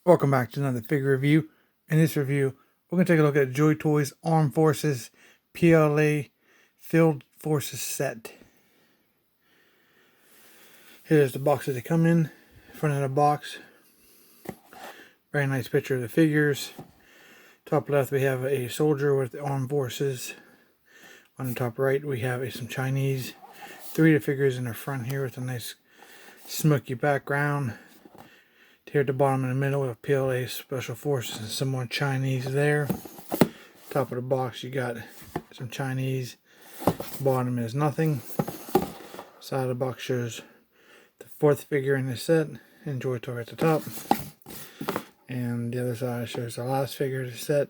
Welcome back to another figure review. In this review, we're going to take a look at Joytoy's Armed Forces PLA Field Forces set. Here's the box that they come in. Front of the box. Very nice picture of the figures. Top left we have a soldier with the Armed Forces. On the top right we have some Chinese. Three of the figures in the front here with a nice smoky background. Here at the bottom in the middle, we have PLA Special Forces and some more Chinese there. Top of the box, you got some Chinese. Bottom is nothing. Side of the box shows the fourth figure in the set, and Joytoy at the top. And the other side shows the last figure of the set,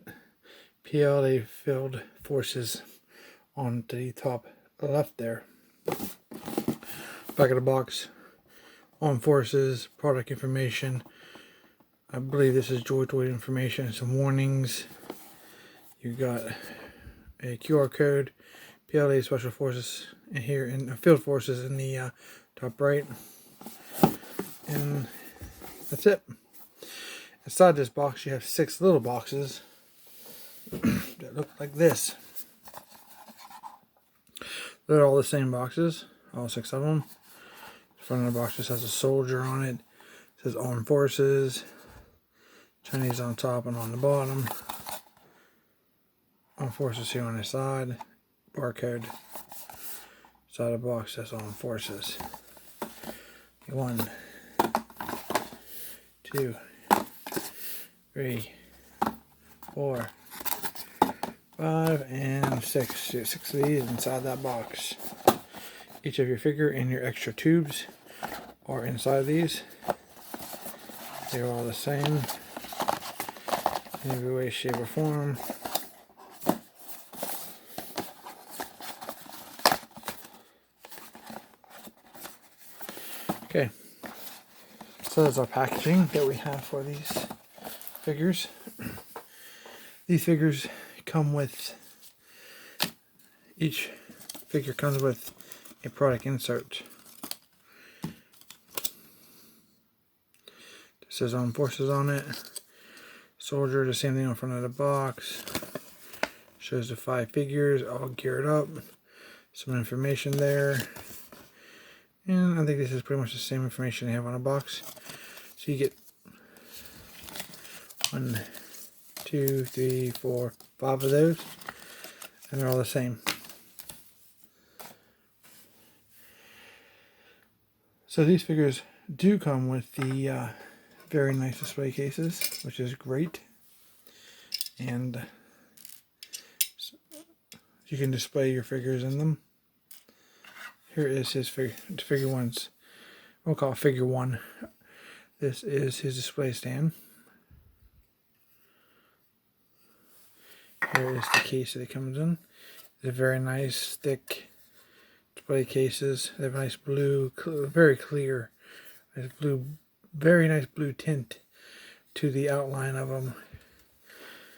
PLA Field Forces, on the top left there. Back of the box. Armed Forces, product information. I believe this is Joytoy information, some warnings. You got a QR code, PLA Special Forces in here, in Field Forces in the top right. And that's it. Inside this box you have 6 little boxes that look like this. They're all the same boxes, all 6 of them. Front of the box just has a soldier on it. It says Armed Forces. Chinese on top and on the bottom. Armed Forces here on the side. Barcode. Side of the box says Armed Forces. 1, 2, 3, 4, 5, and 6. 6 of these inside that box. Each of your figure and your extra tubes are inside these. They're all the same in every way, shape, or form. Okay, so that's our packaging that we have for these figures. These figures come with, each figure comes with a product insert. It says Armed Forces on it. Soldier, the same thing on front of the box. Shows the 5 figures all geared up. Some information there. And I think this is pretty much the same information they have on a box. So you get 1, 2, 3, 4, 5 of those. And they're all the same. So these figures do come with the very nice display cases, which is great. And you can display your figures in them. Here is his figure one's, we'll call it figure 1. This is his display stand. Here is the case that it comes in. They're very nice, thick display cases. They have a nice blue, very clear, nice blue, very nice blue tint to the outline of them.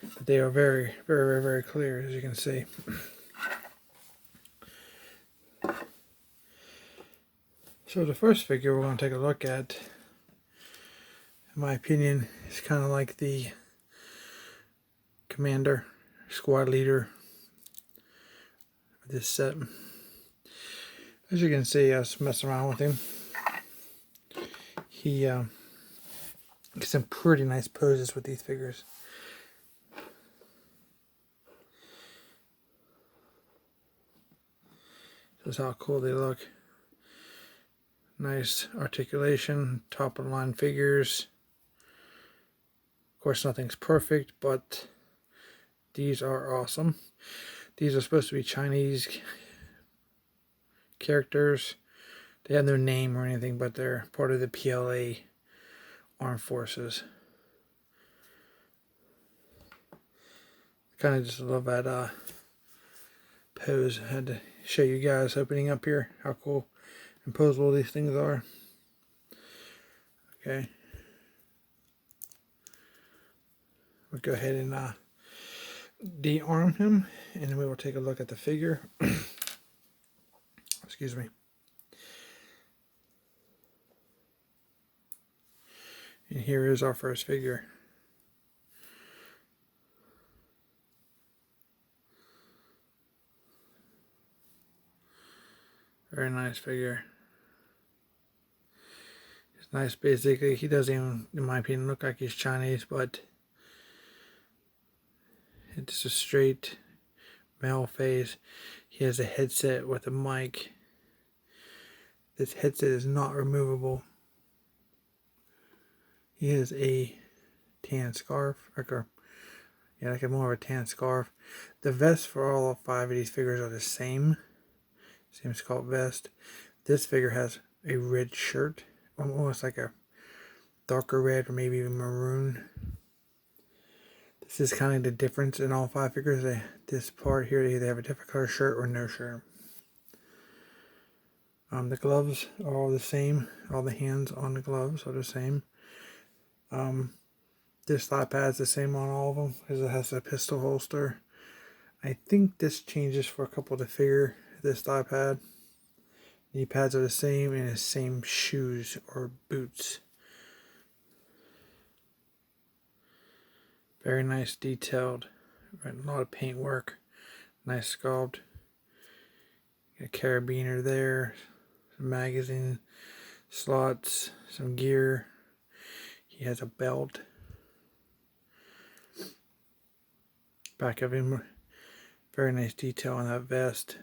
But they are very, very, very, very clear, as you can see. So the first figure we're going to take a look at, in my opinion, is kind of like the commander, squad leader of this set. As you can see, I was messing around with him. He gets some pretty nice poses with these figures. This is how cool they look. Nice articulation, top of the line figures. Of course, nothing's perfect, but these are awesome. These are supposed to be Chinese characters. They have no name or anything, but they're part of the PLA Armed Forces. Kind of just love that pose. I had to show you guys opening up here how cool and posable these things are. Okay. We'll go ahead and de-arm him, and then we will take a look at the figure. Excuse me. And here is our first figure. Very nice figure. It's nice, basically. He doesn't even, in my opinion, look like he's Chinese, but it's a straight male face. He has a headset with a mic. This headset is not removable. He has a tan scarf, like a more of a tan scarf. The vests for all 5 of these figures are the same sculpt vest. This figure has a red shirt, almost like a darker red or maybe even maroon. This is kind of the difference in all 5 figures. This part here, they either have a different color shirt or no shirt. The gloves are all the same. All the hands on the gloves are the same. This thigh pad is the same on all of them because it has a pistol holster. I think this changes for a couple to figure. This thigh pad. Knee pads are the same, and the same shoes or boots. Very nice, detailed. A lot of paint work. Nice sculpt. Got a carabiner there. Some magazine slots. Some gear. He has a belt. Back of him. Very nice detail on that vest.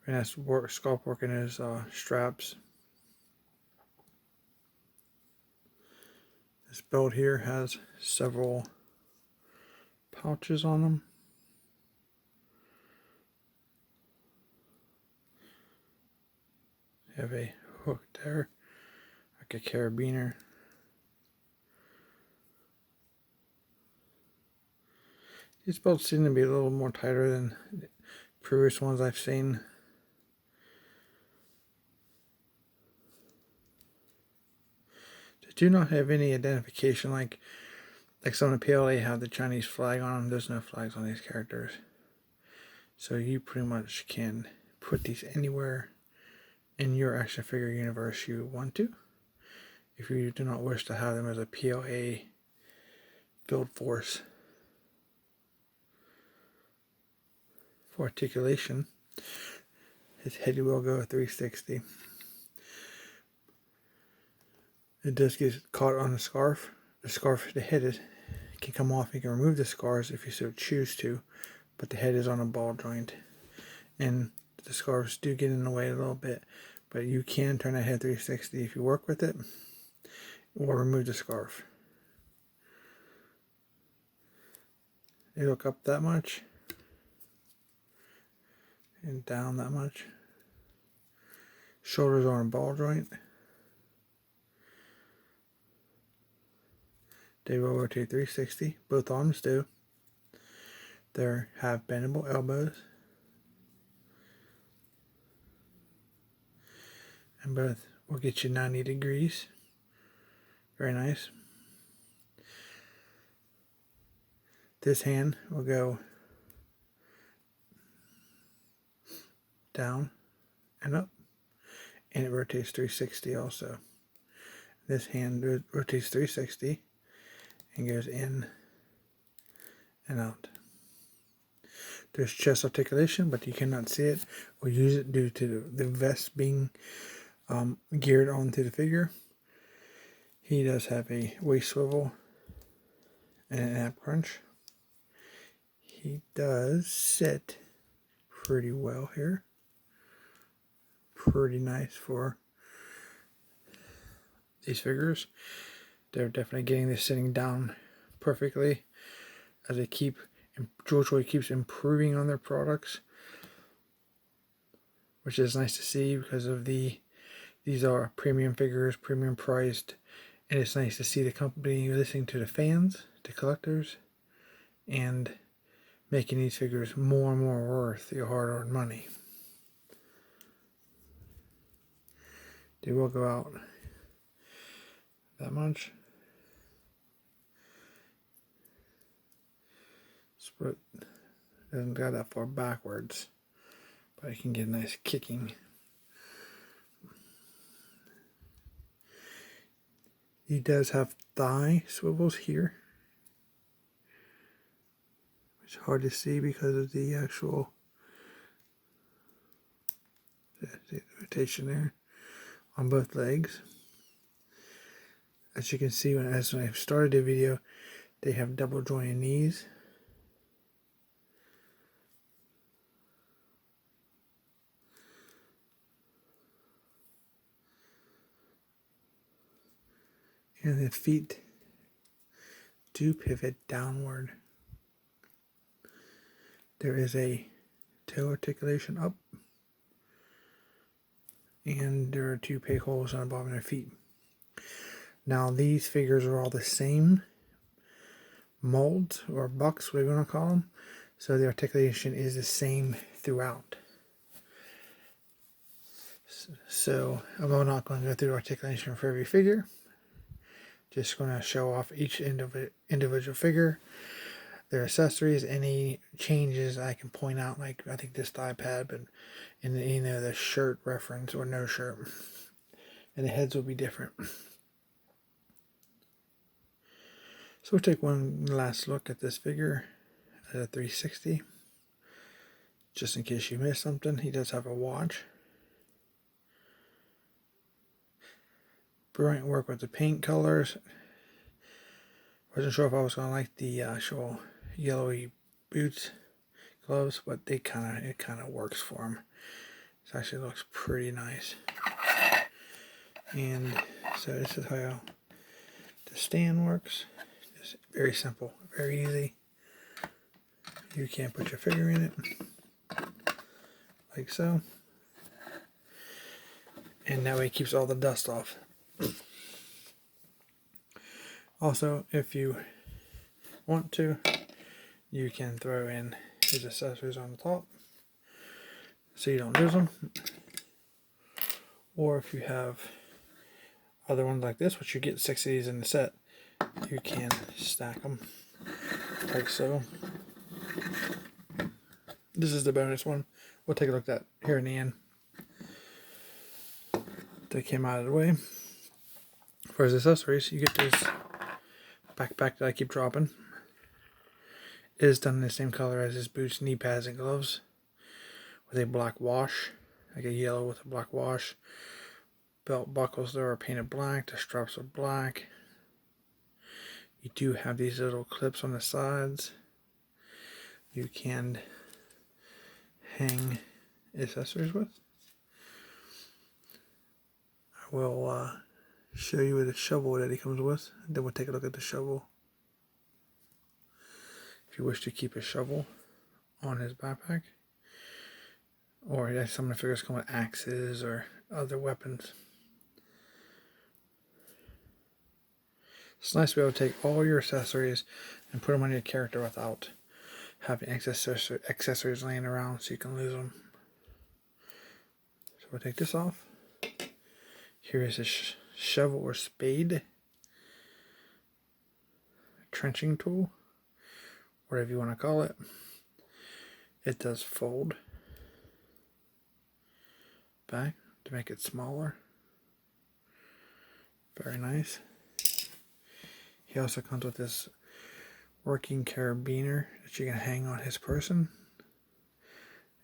Very nice sculpt work in his straps. This belt here has several pouches on them. You have a hook there, like a carabiner. These belts seem to be a little more tighter than previous ones I've seen. They do not have any identification like some of the PLA have the Chinese flag on them. There's no flags on these characters. So you pretty much can put these anywhere in your action figure universe you want to. If you do not wish to have them as a PLA Field Force for articulation, his head will go 360. It does get caught on the scarf. The head can come off. You can remove the scars if you so choose to, but the head is on a ball joint, and the scarves do get in the way a little bit, but you can turn that head 360 if you work with it, or remove the scarf. You look up that much, and down that much. Shoulders are on a ball joint. They will rotate 360. Both arms do. They have bendable elbows. And both will get you 90 degrees. Very nice. This hand will go down and up. And it rotates 360 also. This hand rotates 360 and goes in and out. There's chest articulation, but you cannot see it or use it due to the vest being geared onto the figure. He does have a waist swivel and an ab crunch. He does sit pretty well here. Pretty nice for these figures. They're definitely getting this sitting down perfectly as they keep, Joytoy keeps improving on their products, which is nice to see because of these are premium figures, premium priced, and it's nice to see the company listening to the fans, the collectors, and making these figures more and more worth your hard-earned money. They will go out that much. Split doesn't go that far backwards, but you can get a nice kicking. He does have thigh swivels here. It's hard to see because of the actual the rotation there on both legs. As you can see, when I started the video, they have double jointed knees. And the feet do pivot downward. There is a toe articulation up, and there are 2 peg holes on the bottom of their feet. Now these figures are all the same molds or bucks, whatever you want to call them, so the articulation is the same throughout. So I'm not going to go through articulation for every figure, just going to show off each individual figure, their accessories, any changes I can point out, like I think this thigh pad, but in the, the shirt reference or no shirt, and the heads will be different. So we'll take one last look at this figure at a 360, just in case you missed something. He does have a watch. Brilliant work with the paint colors. Wasn't sure if I was going to like the actual yellowy boots, gloves, but it kind of works for him. It actually looks pretty nice. And so this is how the stand works. Just very simple, very easy. You can put your figure in it, like so. And that way it keeps all the dust off. Also, if you want to, you can throw in his accessories on the top so you don't lose them. Or if you have other ones like this, which you get 6 of these in the set, you can stack them like so. This is the bonus one. We'll take a look at that here in the end. They came out of the way. For his accessories, you get this backpack that I keep dropping. It is done in the same color as his boots, knee pads, and gloves, with a black wash, like a yellow with a black wash. Belt buckles there are painted black. The straps are black. You do have these little clips on the sides. You can hang accessories with. I will show you with a shovel that he comes with, and then we'll take a look at the shovel. If you wish to keep a shovel on his backpack, or some of the figures come with axes or other weapons. It's nice to be able to take all your accessories and put them on your character without having accessories laying around so you can lose them. So we'll take this off. Here is a shovel or spade, trenching tool, whatever you want to call it. It does fold back to make it smaller. Very nice. He also comes with this working carabiner that you can hang on his person,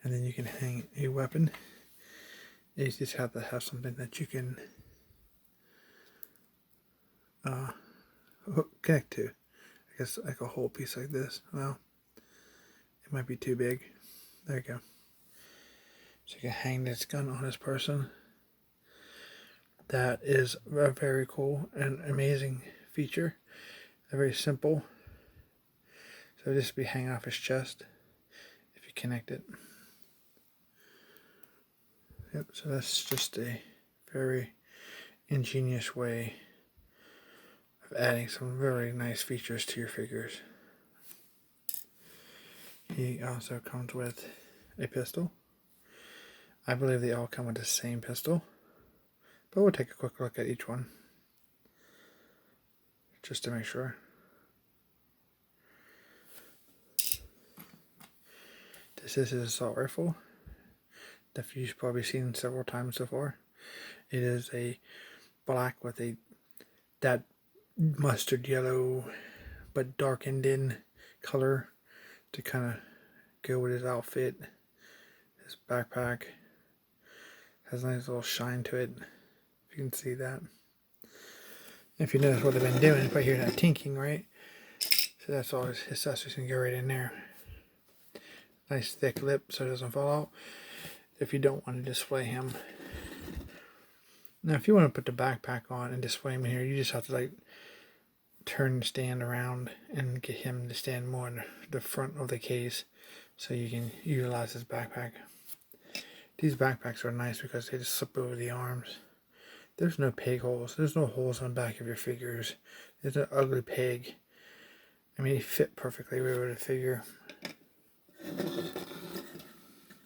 and then you can hang a weapon. You just have to have something that you can connect to. I guess like a whole piece like this. Well, it might be too big. There you go. So you can hang this gun on his person. That is a very cool and amazing feature. Very simple. So this will be hanging off his chest if you connect it. Yep, so that's just a very ingenious way of adding some really nice features to your figures. He also comes with a pistol. I believe they all come with the same pistol, but we'll take a quick look at each one just to make sure. This is his assault rifle that you've probably seen several times so far. It is a black with that mustard yellow, but darkened in color to kind of go with his outfit. His backpack has a nice little shine to it, if you can see that. If you notice what they've been doing, right here, that tinking, right? So that's all his accessories can go right in there. Nice thick lip so it doesn't fall out if you don't want to display him. Now if you want to put the backpack on and display him in here, you just have to like turn the stand around and get him to stand more in the front of the case so you can utilize his backpack. These backpacks are nice because they just slip over the arms. There's no peg holes. There's no holes on the back of your figures. There's an ugly peg. I mean, they fit perfectly over the figure.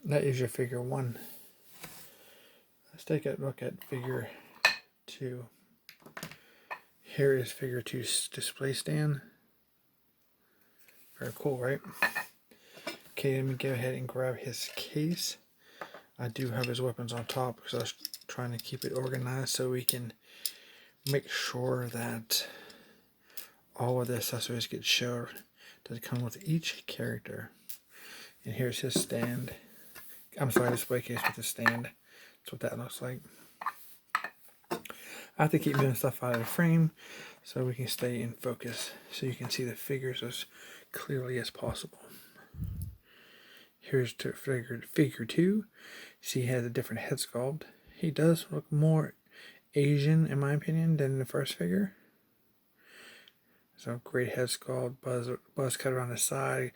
That is your figure 1. Let's take a look at figure 2. Here is figure 2's display stand. Very cool, right? Okay, let me go ahead and grab his case. I do have his weapons on top because I was trying to keep it organized so we can make sure that all of the accessories get shown that come with each character. And here's his stand. I'm sorry, display case with the stand. That's what that looks like. I have to keep moving stuff out of the frame so we can stay in focus so you can see the figures as clearly as possible. Here's to figure 2. See, he has a different head sculpt. He does look more Asian, in my opinion, than the first figure. So great head sculpt, buzz cut around the side,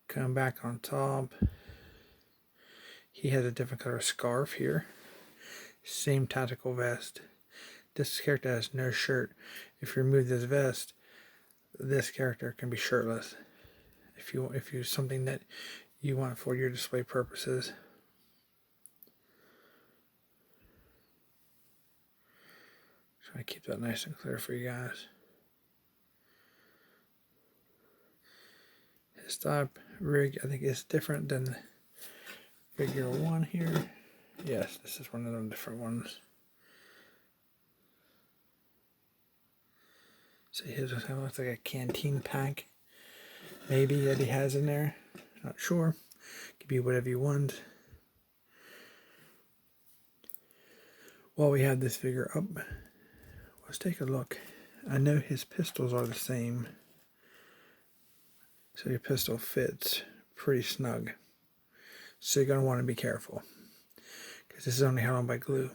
come back on top. He has a different color scarf here. Same tactical vest. This character has no shirt. If you remove this vest, this character can be shirtless. If you something that you want for your display purposes. Try to keep that nice and clear for you guys. His top rig, I think, is different than figure 1 here. Yes, this is one of them different ones. See, his looks like a canteen pack, maybe, that he has in there. Not sure. Could be whatever you want. While we have this figure up, let's take a look. I know his pistols are the same. So your pistol fits pretty snug. So you're going to want to be careful, because this is only held on by glue.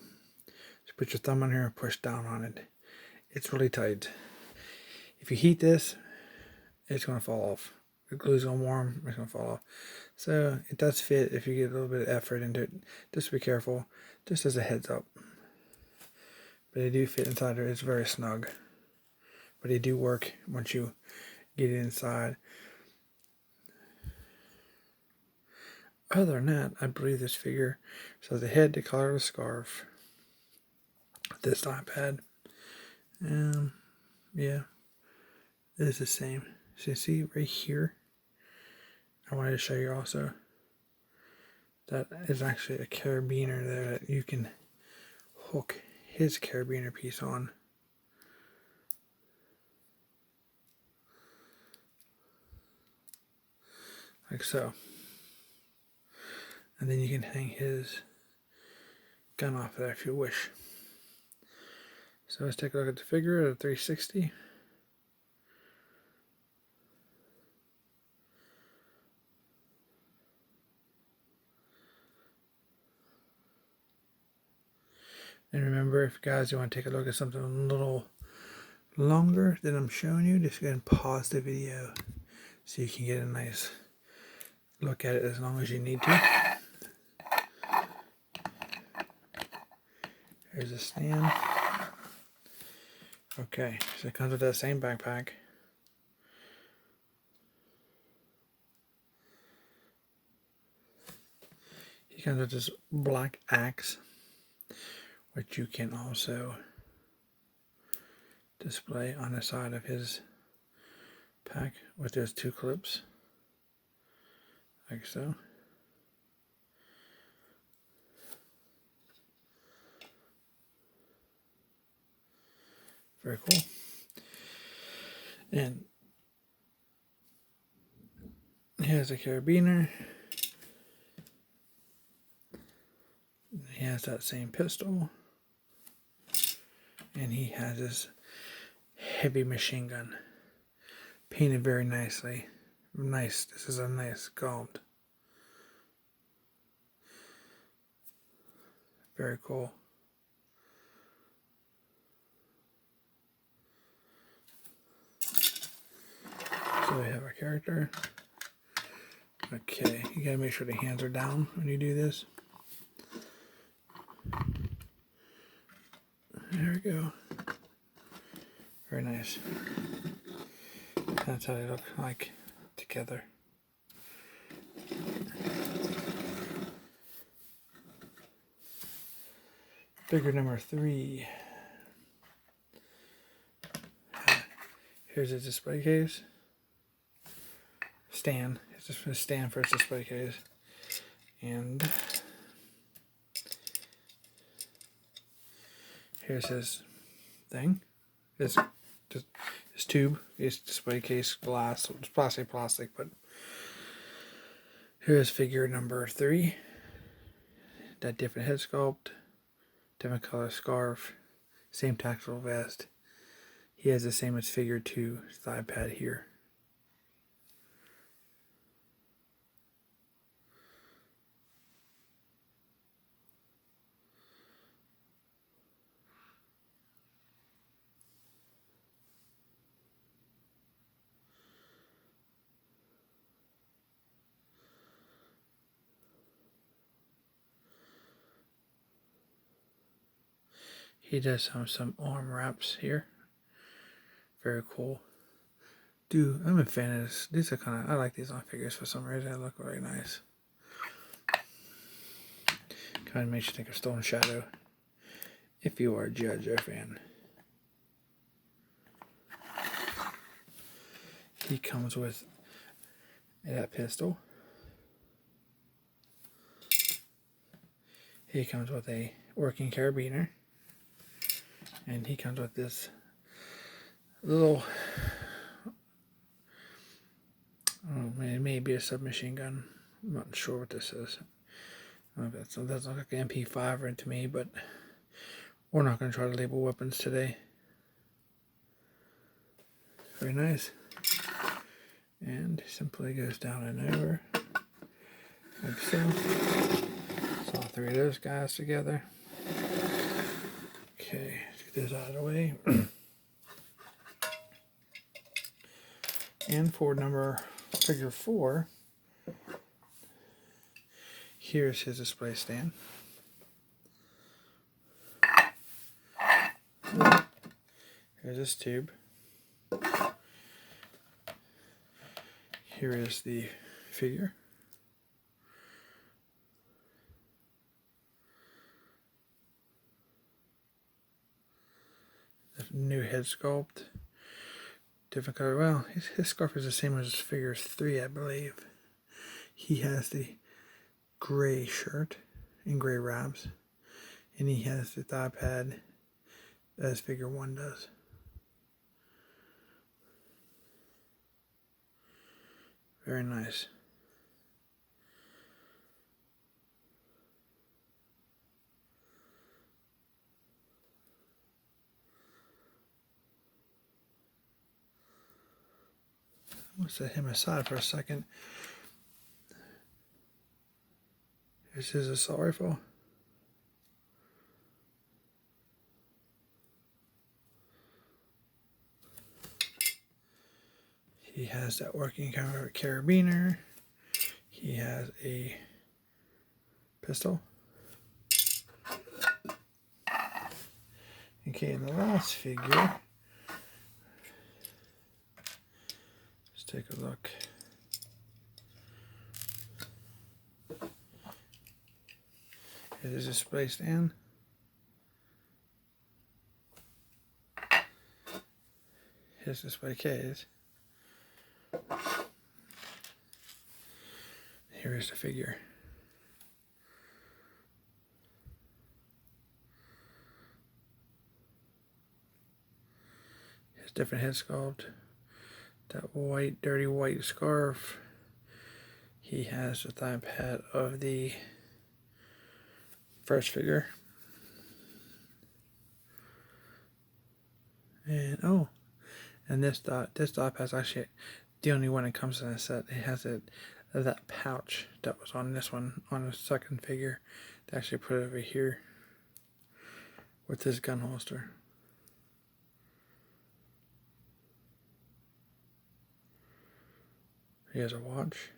So put your thumb on here and push down on it. It's really tight. If you heat this, it's going to fall off. The glue's going to warm, it's going to fall off. So it does fit if you get a little bit of effort into it. Just be careful, just as a heads up. But they do fit inside there. It's very snug. But they do work once you get it inside. Other than that, I believe this figure, so the head, the color of the scarf, this iPad, yeah, it is the same. So you see right here, I wanted to show you also, that is actually a carabiner there that you can hook his carabiner piece on. Like so. And then you can hang his gun off of there if you wish. So let's take a look at the figure at a 360. And remember, if you guys want to take a look at something a little longer than I'm showing you, just go ahead and pause the video so you can get a nice look at it as long as you need to. Here's a stand. Okay, so it comes with that same backpack. He comes with this black axe, which you can also display on the side of his pack with those 2 clips, like so. Very cool. And he has a carabiner. He has that same pistol. And he has his heavy machine gun. Painted very nicely. Nice. This is a nice sculpt. Very cool. So we have our character. Okay, you gotta make sure the hands are down when you do this. There we go. Very nice. That's how they look like together. Figure number 3. Here's a display case. Stand. It's just a stand for its display case. And here's his thing. His tube. His display case glass. It's plastic, but here's figure number 3. That different head sculpt, different color scarf, same tactical vest. He has the same as figure 2 thigh pad here. He does have some arm wraps here. Very cool. Dude, I'm a fan of this. These are kind of, I like these on figures for some reason. They look really nice. Kind of makes you think of Stone Shadow. If you are a Joytoy fan. He comes with that pistol. He comes with a working carabiner. And he comes with this little, oh, it may be a submachine gun. I'm not sure what this is. That doesn't look like an MP5 to me, but we're not going to try to label weapons today. Very nice. And simply goes down and over, like so. So all 3 of those guys together. Okay, let's get this out of the way. And for figure 4, here's his display stand. Here's his tube. Here is the figure. The new head sculpt. Different color. Well, his scarf is the same as figure 3, I believe. He has the gray shirt and gray wraps. And he has the thigh pad as figure 1 does. Very nice. I'm going to set him aside for a second. Here's his assault rifle. He has that working carabiner. He has a pistol. Okay, and the last figure. Let's take a look. Here's his display stand. His display case. Here is the figure. His different head sculpt, that white, dirty white scarf. He has the thigh pad of the first figure. And oh, and this dot pad's actually the only one that comes in a set. It has that pouch that was on this one, on the second figure. They actually put it over here with his gun holster. He has a watch.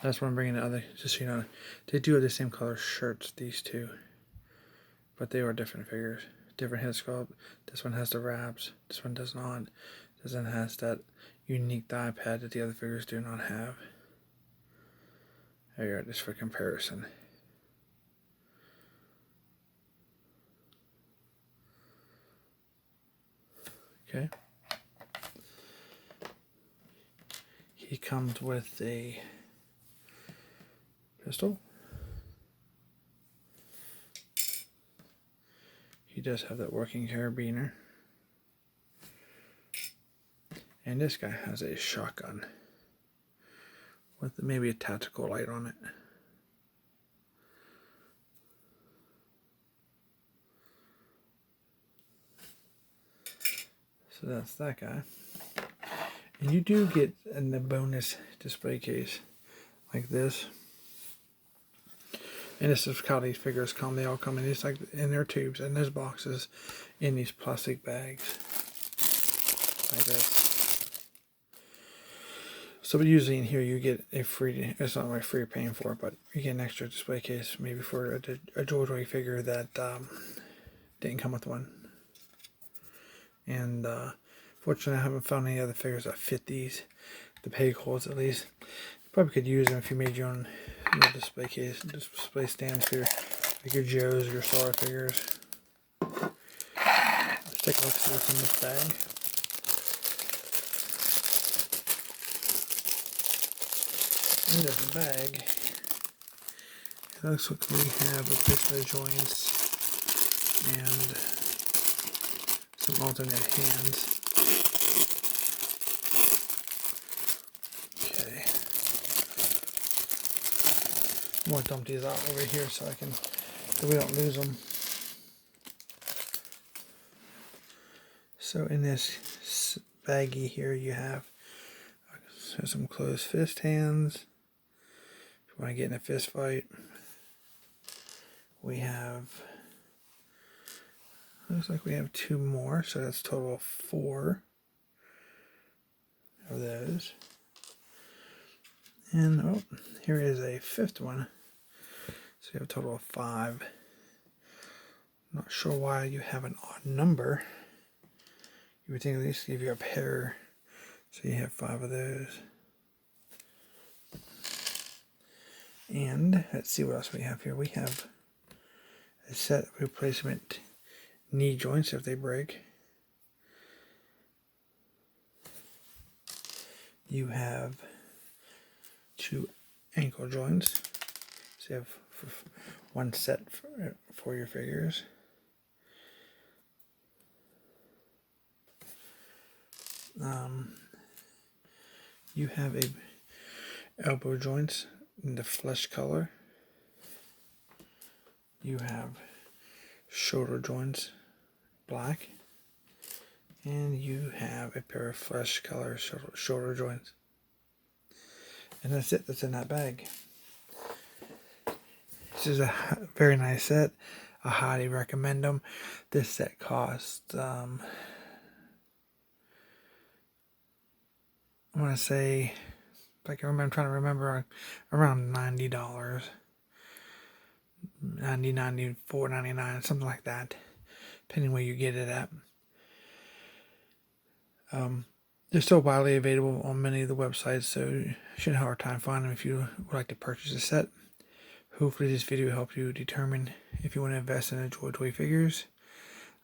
That's why I'm bringing the other, just so you know, they do have the same color shirts, these two, but they are different figures, different head sculpt. This one has the wraps, this one does not. This one has that unique thigh pad that the other figures do not have. There you are, just for comparison. Okay. He comes with a pistol. He does have that working carabiner. And this guy has a shotgun with maybe a tactical light on it. So that's that guy. And you do get in the bonus display case like this. And this is how these figures come. They all come in these, like, in their tubes, and there's boxes in these plastic bags like this. So usually in here you get a free, it's not like free paying for it, but you get an extra display case maybe for a Joytoy figure that didn't come with one. And fortunately I haven't found any other figures that fit these, the peg holes at least. You probably could use them if you made your own display case, display stands for like your Joes or your Star figures. Let's take a look see what's in this bag. In this bag, it looks like we have a pistol joints and some alternate hands. Okay. I'm going to dump these out over here so we don't lose them. So in this baggie here you have some closed fist hands. If you want to get in a fist fight, we have, looks like we have 2 more, so that's a total of 4 of those. And oh, here is a 5th one. So you have a total of 5. Not sure why you have an odd number. You would think at least give you a pair, so you have 5 of those. And let's see what else we have here. We have a set replacement knee joints if they break. You have 2 ankle joints. So you have 1 set for your figures. You have a elbow joints in the flesh color. You have shoulder joints black, and you have a pair of flesh color shoulder joints. And that's it. That's in that bag. This is a very nice set. I highly recommend them. This set cost I want to say, like I'm trying to remember, around $90, $90, $94, $99, something like that, depending where you get it at. They're still widely available on many of the websites, so you shouldn't have a hard time finding them if you would like to purchase a set. Hopefully this video helped you determine if you want to invest in a Joytoy figures.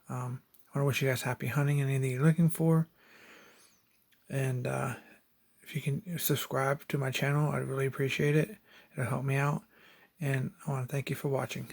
I want to wish you guys happy hunting and anything you're looking for. And if you can subscribe to my channel, I'd really appreciate it. It'll help me out. And I want to thank you for watching.